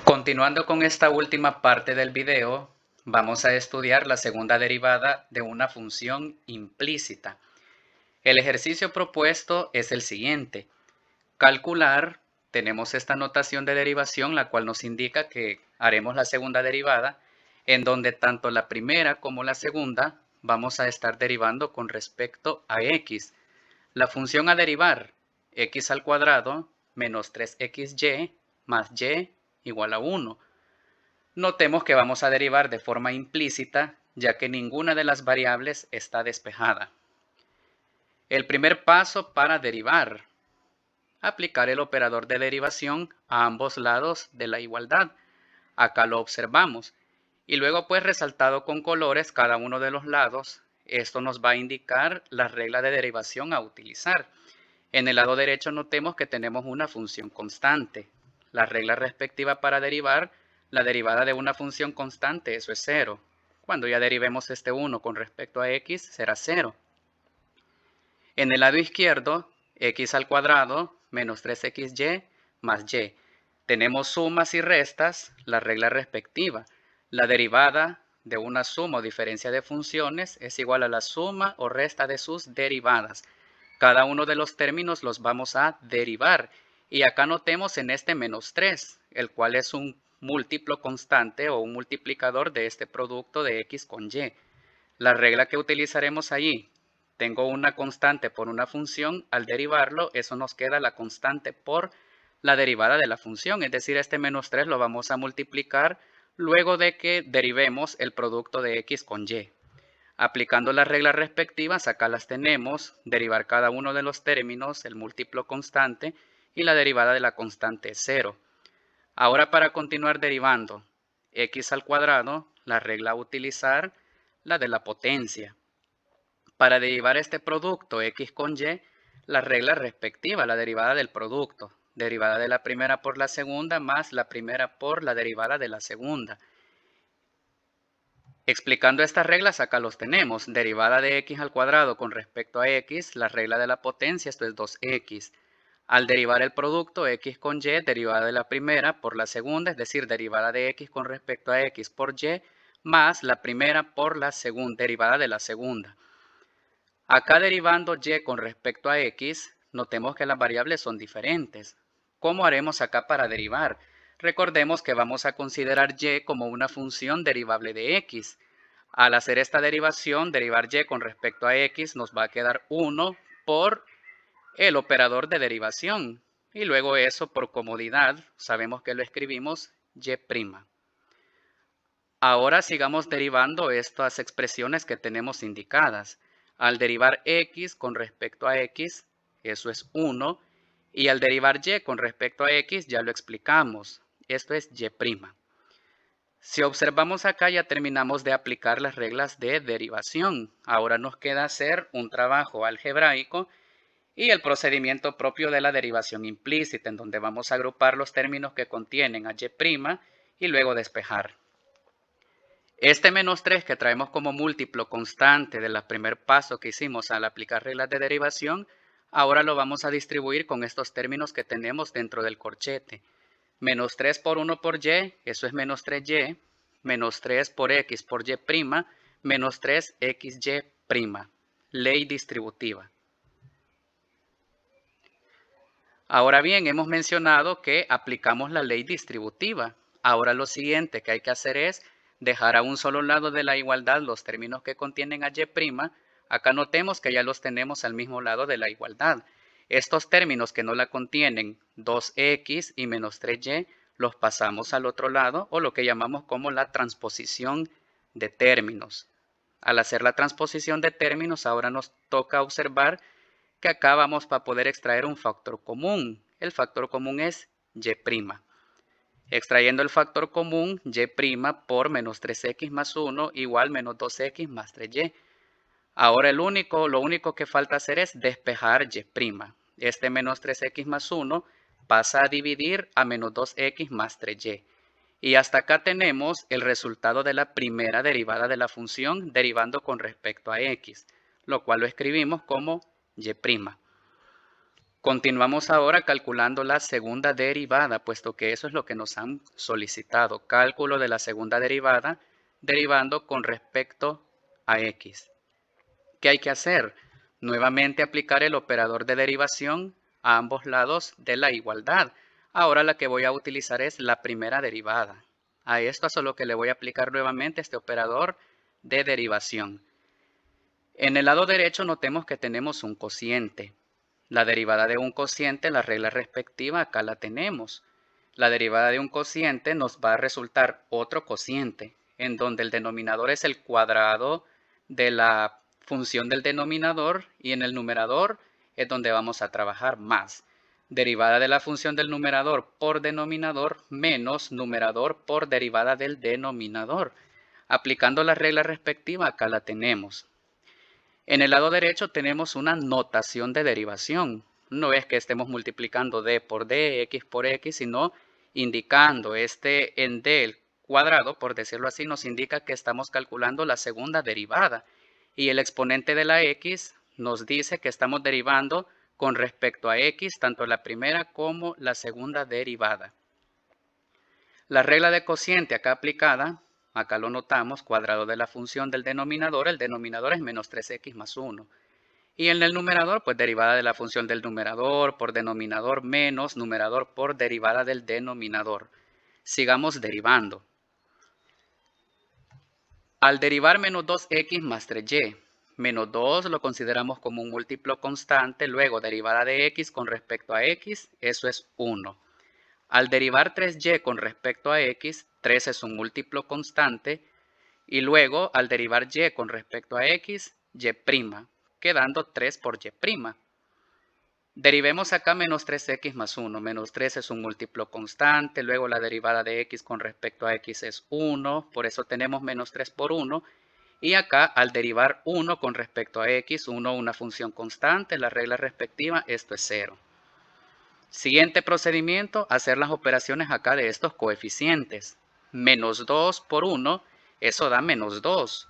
Continuando con esta última parte del video, vamos a estudiar la segunda derivada de una función implícita. El ejercicio propuesto es el siguiente. Calcular, tenemos esta notación de derivación, la cual nos indica que haremos la segunda derivada, en donde tanto la primera como la segunda vamos a estar derivando con respecto a x. La función a derivar, x al cuadrado menos 3xy más y igual a 1. Notemos que vamos a derivar de forma implícita, ya que ninguna de las variables está despejada. El primer paso para derivar: aplicar el operador de derivación a ambos lados de la igualdad. Acá lo observamos. Y luego, pues, resaltado con colores cada uno de los lados. Esto nos va a indicar la regla de derivación a utilizar. En el lado derecho notemos que tenemos una función constante. La regla respectiva para derivar la derivada de una función constante, eso es 0. Cuando ya derivemos este 1 con respecto a x, será 0. En el lado izquierdo, x al cuadrado menos 3xy más y. Tenemos sumas y restas, la regla respectiva. La derivada de una suma o diferencia de funciones es igual a la suma o resta de sus derivadas. Cada uno de los términos los vamos a derivar. Y acá notemos en este menos 3, el cual es un múltiplo constante o un multiplicador de este producto de x con y. La regla que utilizaremos allí: tengo una constante por una función, al derivarlo, eso nos queda la constante por la derivada de la función, es decir, este menos 3 lo vamos a multiplicar luego de que derivemos el producto de x con y. Aplicando las reglas respectivas, acá las tenemos: derivar cada uno de los términos, el múltiplo constante y la derivada de la constante es 0. Ahora, para continuar derivando x al cuadrado, la regla a utilizar, la de la potencia. Para derivar este producto x con y, la regla respectiva, la derivada del producto. Derivada de la primera por la segunda más la primera por la derivada de la segunda. Explicando estas reglas, acá los tenemos. Derivada de x al cuadrado con respecto a x, la regla de la potencia, esto es 2x. Al derivar el producto x con y, derivada de la primera por la segunda, es decir, derivada de x con respecto a x por y, más la primera por la segunda, derivada de la segunda. Acá, derivando y con respecto a x, notemos que las variables son diferentes. ¿Cómo haremos acá para derivar? Recordemos que vamos a considerar y como una función derivable de x. Al hacer esta derivación, derivar y con respecto a x, nos va a quedar 1 por el operador de derivación. Y luego eso, por comodidad, sabemos que lo escribimos y'. Ahora sigamos derivando estas expresiones que tenemos indicadas. Al derivar x con respecto a x, eso es 1. Y al derivar y con respecto a x, ya lo explicamos. Esto es y'. Si observamos acá, ya terminamos de aplicar las reglas de derivación. Ahora nos queda hacer un trabajo algebraico y el procedimiento propio de la derivación implícita, en donde vamos a agrupar los términos que contienen a y' y luego despejar. Este menos 3 que traemos como múltiplo constante del primer paso que hicimos al aplicar reglas de derivación, ahora lo vamos a distribuir con estos términos que tenemos dentro del corchete. Menos 3 por 1 por y, eso es menos 3y, menos 3 por x por y', menos 3xy', ley distributiva. Ahora bien, hemos mencionado que aplicamos la ley distributiva. Ahora lo siguiente que hay que hacer es dejar a un solo lado de la igualdad los términos que contienen a y'. Acá notemos que ya los tenemos al mismo lado de la igualdad. Estos términos que no la contienen, 2x y menos 3y, los pasamos al otro lado, o lo que llamamos como la transposición de términos. Al hacer la transposición de términos, ahora nos toca observar que acá vamos a poder extraer un factor común. El factor común es y'. Extrayendo el factor común, y' por menos 3x más 1 igual menos 2x más 3y. Ahora lo único que falta hacer es despejar y'. Este menos 3x más 1 pasa a dividir a menos 2x más 3y. Y hasta acá tenemos el resultado de la primera derivada de la función derivando con respecto a x, lo cual lo escribimos como y'. Continuamos ahora calculando la segunda derivada, puesto que eso es lo que nos han solicitado. Cálculo de la segunda derivada derivando con respecto a x. ¿Qué hay que hacer? Nuevamente aplicar el operador de derivación a ambos lados de la igualdad. Ahora la que voy a utilizar es la primera derivada. A esto es solo que le voy a aplicar nuevamente este operador de derivación. En el lado derecho notemos que tenemos un cociente. La derivada de un cociente, la regla respectiva, acá la tenemos. La derivada de un cociente nos va a resultar otro cociente, en donde el denominador es el cuadrado de la función del denominador y en el numerador es donde vamos a trabajar más. Derivada de la función del numerador por denominador menos numerador por derivada del denominador. Aplicando la regla respectiva, acá la tenemos. En el lado derecho tenemos una notación de derivación. No es que estemos multiplicando d por d, x por x, sino indicando este en d cuadrado, por decirlo así, nos indica que estamos calculando la segunda derivada. Y el exponente de la x nos dice que estamos derivando con respecto a x, tanto la primera como la segunda derivada. La regla de cociente acá aplicada, acá lo notamos, cuadrado de la función del denominador, el denominador es menos 3x más 1. Y en el numerador, pues derivada de la función del numerador por denominador menos numerador por derivada del denominador. Sigamos derivando. Al derivar menos 2x más 3y, menos 2 lo consideramos como un múltiplo constante, luego derivada de x con respecto a x, eso es 1. Al derivar 3y con respecto a x, 3 es un múltiplo constante, y luego al derivar y con respecto a x, y', quedando 3 por y'. Derivemos acá menos 3x más 1. Menos 3 es un múltiplo constante, luego la derivada de x con respecto a x es 1, por eso tenemos menos 3 por 1. Y acá al derivar 1 con respecto a x, 1 una función constante, la regla respectiva, esto es 0. Siguiente procedimiento, hacer las operaciones acá de estos coeficientes. Menos 2 por 1, eso da menos 2.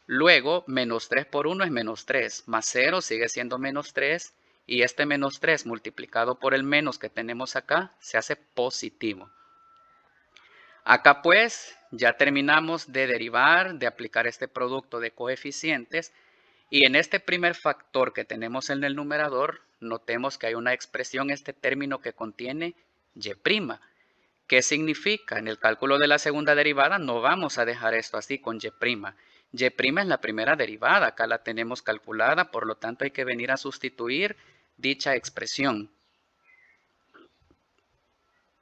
Luego, menos 3 por 1 es menos 3, más 0 sigue siendo menos 3, y este menos 3 multiplicado por el menos que tenemos acá, se hace positivo. Acá pues, ya terminamos de derivar, de aplicar este producto de coeficientes, y en este primer factor que tenemos en el numerador, notemos que hay una expresión, este término que contiene y'. ¿Qué significa? En el cálculo de la segunda derivada no vamos a dejar esto así con y'. Y' es la primera derivada, acá la tenemos calculada, por lo tanto hay que venir a sustituir dicha expresión.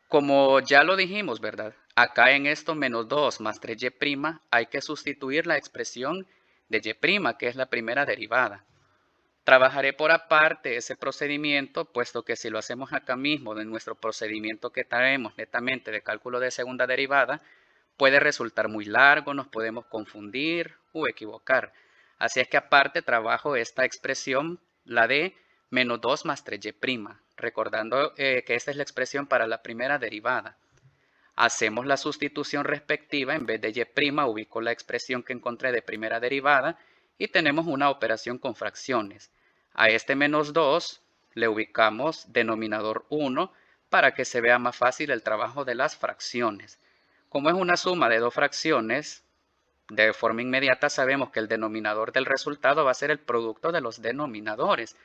Como ya lo dijimos, ¿verdad? Acá en esto menos 2 más 3y' hay que sustituir la expresión de y', que es la primera derivada. Trabajaré por aparte ese procedimiento, puesto que si lo hacemos acá mismo de nuestro procedimiento que traemos netamente de cálculo de segunda derivada, puede resultar muy largo, nos podemos confundir o equivocar. Así es que aparte trabajo esta expresión, la de menos 2 más 3y', recordando que esta es la expresión para la primera derivada. Hacemos la sustitución respectiva, en vez de y', ubico la expresión que encontré de primera derivada y tenemos una operación con fracciones. A este menos 2 le ubicamos denominador 1 para que se vea más fácil el trabajo de las fracciones. Como es una suma de dos fracciones, de forma inmediata sabemos que el denominador del resultado va a ser el producto de los denominadores.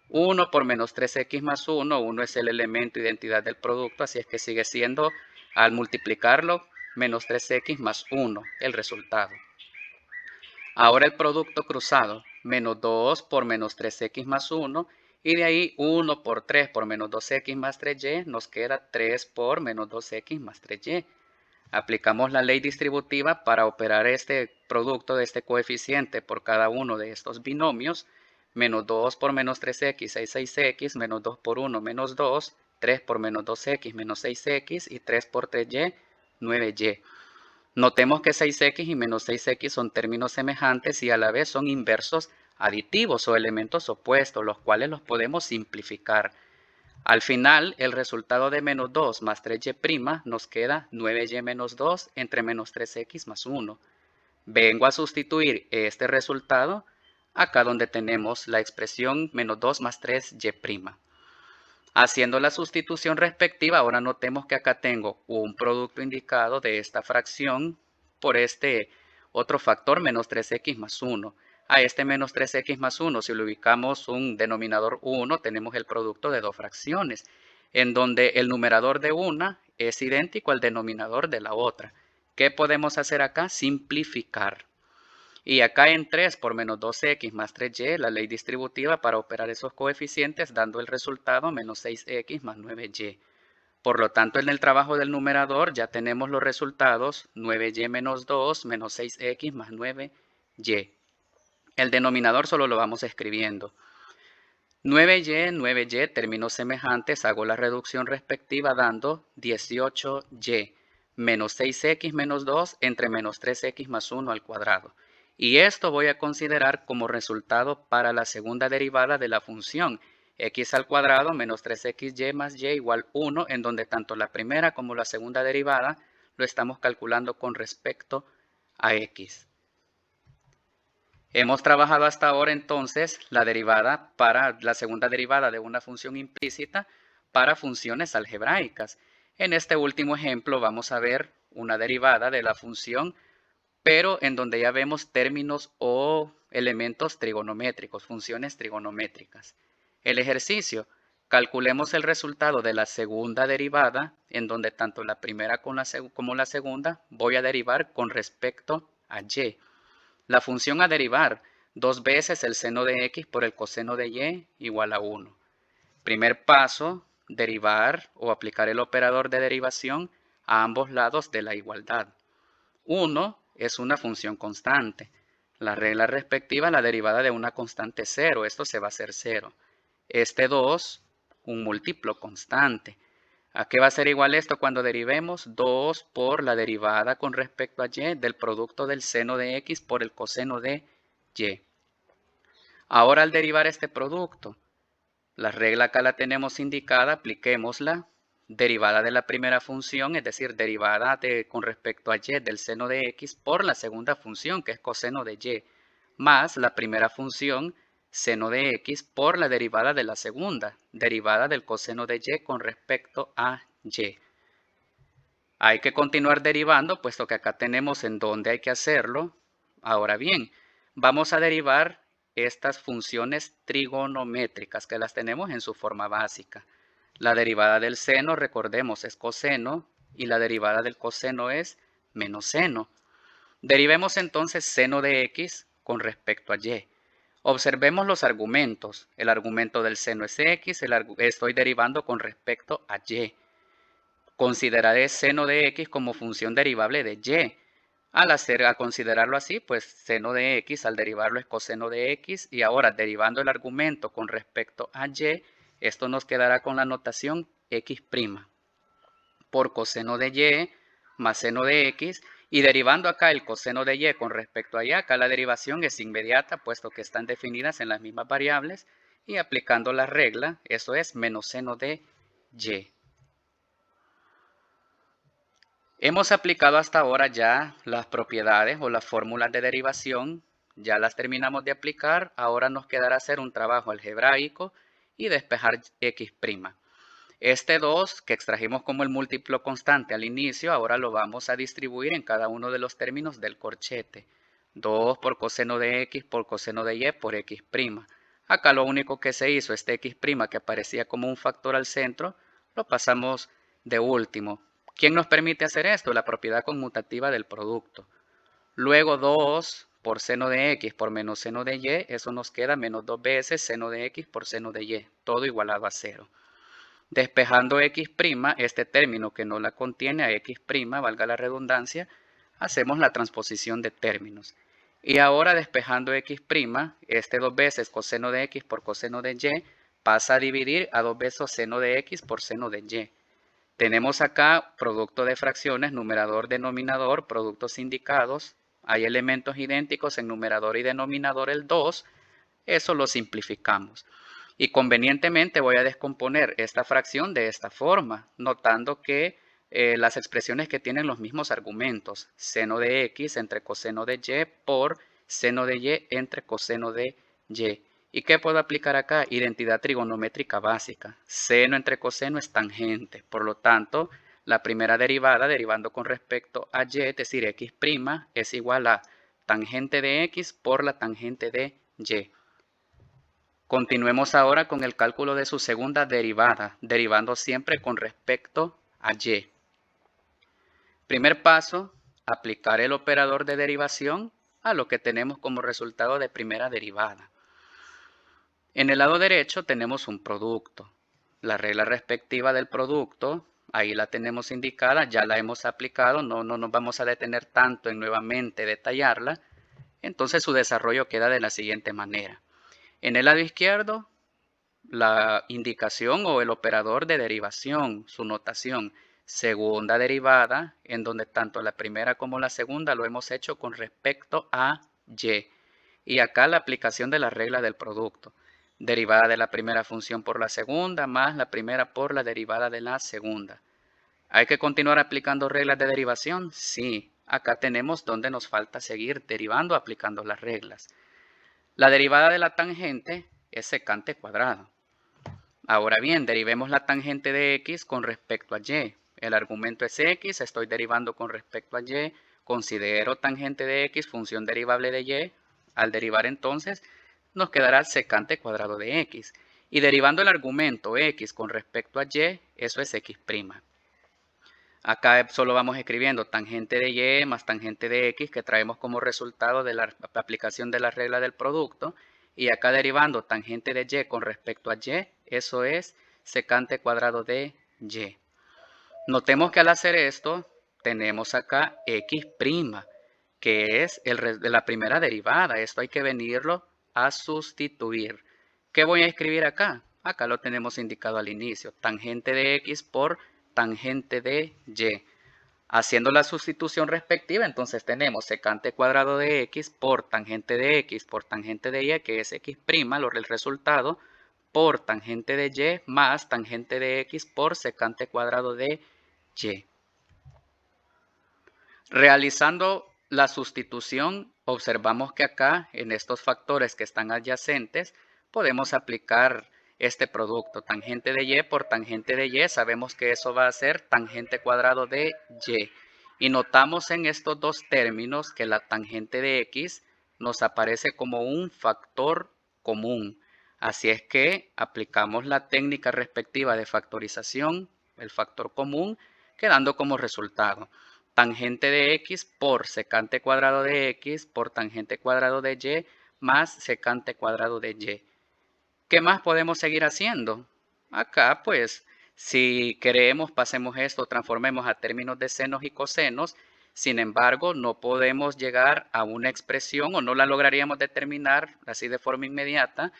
1 por menos 3x más 1, 1 es el elemento identidad del producto, así es que sigue siendo, al multiplicarlo, menos 3x más 1, el resultado. Ahora el producto cruzado, menos 2 por menos 3x más 1, y de ahí 1 por 3 por menos 2x más 3y, nos queda 3 por menos 2x más 3y. Aplicamos la ley distributiva para operar este producto de este coeficiente por cada uno de estos binomios. Menos 2 por menos 3x es 6x, menos 2 por 1 menos 2, 3 por menos 2x menos 6x y 3 por 3y, 9y. Notemos que 6x y menos 6x son términos semejantes y a la vez son inversos aditivos o elementos opuestos, los cuales los podemos simplificar. Al final, el resultado de menos 2 más 3y' nos queda 9y menos 2 entre menos 3x más 1. Vengo a sustituir este resultado acá donde tenemos la expresión menos 2 más 3y'. Haciendo la sustitución respectiva, ahora notemos que acá tengo un producto indicado de esta fracción por este otro factor menos 3x más 1. A este menos 3x más 1, si le ubicamos un denominador 1, tenemos el producto de dos fracciones, en donde el numerador de una es idéntico al denominador de la otra. ¿Qué podemos hacer acá? Simplificar. Y acá en 3 por menos 2x más 3y, la ley distributiva para operar esos coeficientes dando el resultado menos 6x más 9y. Por lo tanto, en el trabajo del numerador ya tenemos los resultados 9y menos 2 menos 6x más 9y. El denominador solo lo vamos escribiendo. 9y, 9y, términos semejantes, hago la reducción respectiva dando 18y menos 6x menos 2 entre menos 3x más 1 al cuadrado. Y esto voy a considerar como resultado para la segunda derivada de la función x al cuadrado menos 3xy más y igual 1, en donde tanto la primera como la segunda derivada lo estamos calculando con respecto a x. Hemos trabajado hasta ahora entonces la derivada para la segunda derivada de una función implícita para funciones algebraicas. En este último ejemplo vamos a ver una derivada de la función, pero en donde ya vemos términos o elementos trigonométricos, funciones trigonométricas. El ejercicio: calculemos el resultado de la segunda derivada, en donde tanto la primera como la segunda voy a derivar con respecto a y. La función a derivar: 2 veces el seno de x por el coseno de y igual a 1. Primer paso: derivar o aplicar el operador de derivación a ambos lados de la igualdad. 1 es una función constante. La regla respectiva, la derivada de una constante 0. Esto se va a hacer 0. Este 2, un múltiplo constante. ¿A qué va a ser igual esto cuando derivemos? 2 por la derivada con respecto a y del producto del seno de x por el coseno de y. Ahora al derivar este producto, la regla acá la tenemos indicada, apliquémosla. Derivada de la primera función, es decir, derivada con respecto a y del seno de x por la segunda función, que es coseno de y, más la primera función, seno de x, por la derivada de la segunda, derivada del coseno de y con respecto a y. Hay que continuar derivando, puesto que acá tenemos en dónde hay que hacerlo. Ahora bien, vamos a derivar estas funciones trigonométricas que las tenemos en su forma básica. La derivada del seno, recordemos, es coseno y la derivada del coseno es menos seno. Derivemos entonces seno de x con respecto a y. Observemos los argumentos. El argumento del seno es x, estoy derivando con respecto a y. Consideraré seno de x como función derivable de y. Al considerarlo así, pues seno de x al derivarlo es coseno de x, y ahora derivando el argumento con respecto a y, esto nos quedará con la notación x' por coseno de y más seno de x, y derivando acá el coseno de y con respecto a y, acá la derivación es inmediata, puesto que están definidas en las mismas variables, y aplicando la regla, eso es menos seno de y. Hemos aplicado hasta ahora ya las propiedades o las fórmulas de derivación, ya las terminamos de aplicar, ahora nos quedará hacer un trabajo algebraico y despejar x'. Este 2 que extrajimos como el múltiplo constante al inicio, ahora lo vamos a distribuir en cada uno de los términos del corchete. 2 por coseno de x por coseno de y por x'. Acá lo único que se hizo, este x' que aparecía como un factor al centro, lo pasamos de último. ¿Quién nos permite hacer esto? La propiedad conmutativa del producto. Luego 2 por seno de x por menos seno de y, eso nos queda menos 2 veces seno de x por seno de y, todo igualado a 0. Despejando x', este término que no la contiene a x', valga la redundancia, hacemos la transposición de términos. Y ahora despejando x', este 2 veces coseno de x por coseno de y pasa a dividir a 2 veces seno de x por seno de y. Tenemos acá producto de fracciones, numerador, denominador, productos indicados. Hay elementos idénticos en numerador y denominador el 2. Eso lo simplificamos. Y convenientemente voy a descomponer esta fracción de esta forma, notando que las expresiones que tienen los mismos argumentos, seno de x entre coseno de y por seno de y entre coseno de y. ¿Y qué puedo aplicar acá? Identidad trigonométrica básica. Seno entre coseno es tangente. Por lo tanto, la primera derivada, derivando con respecto a y, es decir, x', es igual a tangente de x por la tangente de y. Continuemos ahora con el cálculo de su segunda derivada, derivando siempre con respecto a y. Primer paso, aplicar el operador de derivación a lo que tenemos como resultado de primera derivada. En el lado derecho tenemos un producto. La regla respectiva del producto, ahí la tenemos indicada, ya la hemos aplicado, no nos vamos a detener tanto en nuevamente detallarla. Entonces su desarrollo queda de la siguiente manera. En el lado izquierdo, la indicación o el operador de derivación, su notación, segunda derivada, en donde tanto la primera como la segunda lo hemos hecho con respecto a y. Y acá la aplicación de la regla del producto. Derivada de la primera función por la segunda, más la primera por la derivada de la segunda. ¿Hay que continuar aplicando reglas de derivación? Sí. Acá tenemos donde nos falta seguir derivando aplicando las reglas. La derivada de la tangente es secante cuadrado. Ahora bien, derivemos la tangente de x con respecto a y. El argumento es x, estoy derivando con respecto a y. Considero tangente de x función derivable de y. Al derivar entonces, nos quedará secante cuadrado de x. Y derivando el argumento x con respecto a y, eso es x'. Acá solo vamos escribiendo tangente de y más tangente de x, que traemos como resultado de la aplicación de la regla del producto. Y acá derivando tangente de y con respecto a y, eso es secante cuadrado de y. Notemos que al hacer esto, tenemos acá x', que es de la primera derivada. Esto hay que venirlo a sustituir. ¿Qué voy a escribir acá? Acá lo tenemos indicado al inicio. Tangente de x por tangente de y. Haciendo la sustitución respectiva, entonces tenemos secante cuadrado de x por tangente de x por tangente de y, que es x', el resultado, por tangente de y más tangente de x por secante cuadrado de y. Realizando la sustitución, observamos que acá, en estos factores que están adyacentes, podemos aplicar este producto, tangente de y por tangente de y. Sabemos que eso va a ser tangente cuadrado de y. Y notamos en estos dos términos que la tangente de x nos aparece como un factor común. Así es que aplicamos la técnica respectiva de factorización, el factor común, quedando como resultado tangente de x por secante cuadrado de x por tangente cuadrado de y más secante cuadrado de y. ¿Qué más podemos seguir haciendo? Acá pues si queremos pasemos esto, transformemos a términos de senos y cosenos. Sin embargo, no podemos llegar a una expresión o no la lograríamos determinar así de forma inmediata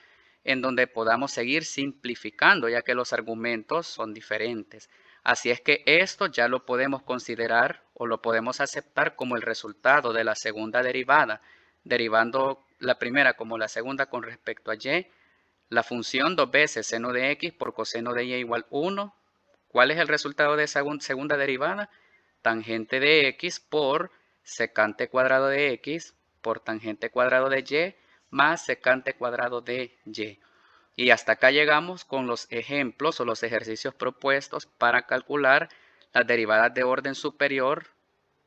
en donde podamos seguir simplificando ya que los argumentos son diferentes. Así es que esto ya lo podemos considerar o lo podemos aceptar como el resultado de la segunda derivada, derivando la primera como la segunda con respecto a y. La función 2 veces seno de x por coseno de y igual 1. ¿Cuál es el resultado de esa segunda derivada? Tangente de x por secante cuadrado de x por tangente cuadrado de y más secante cuadrado de y. Y hasta acá llegamos con los ejemplos o los ejercicios propuestos para calcular las derivadas de orden superior,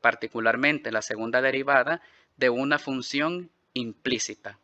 particularmente la segunda derivada de una función implícita.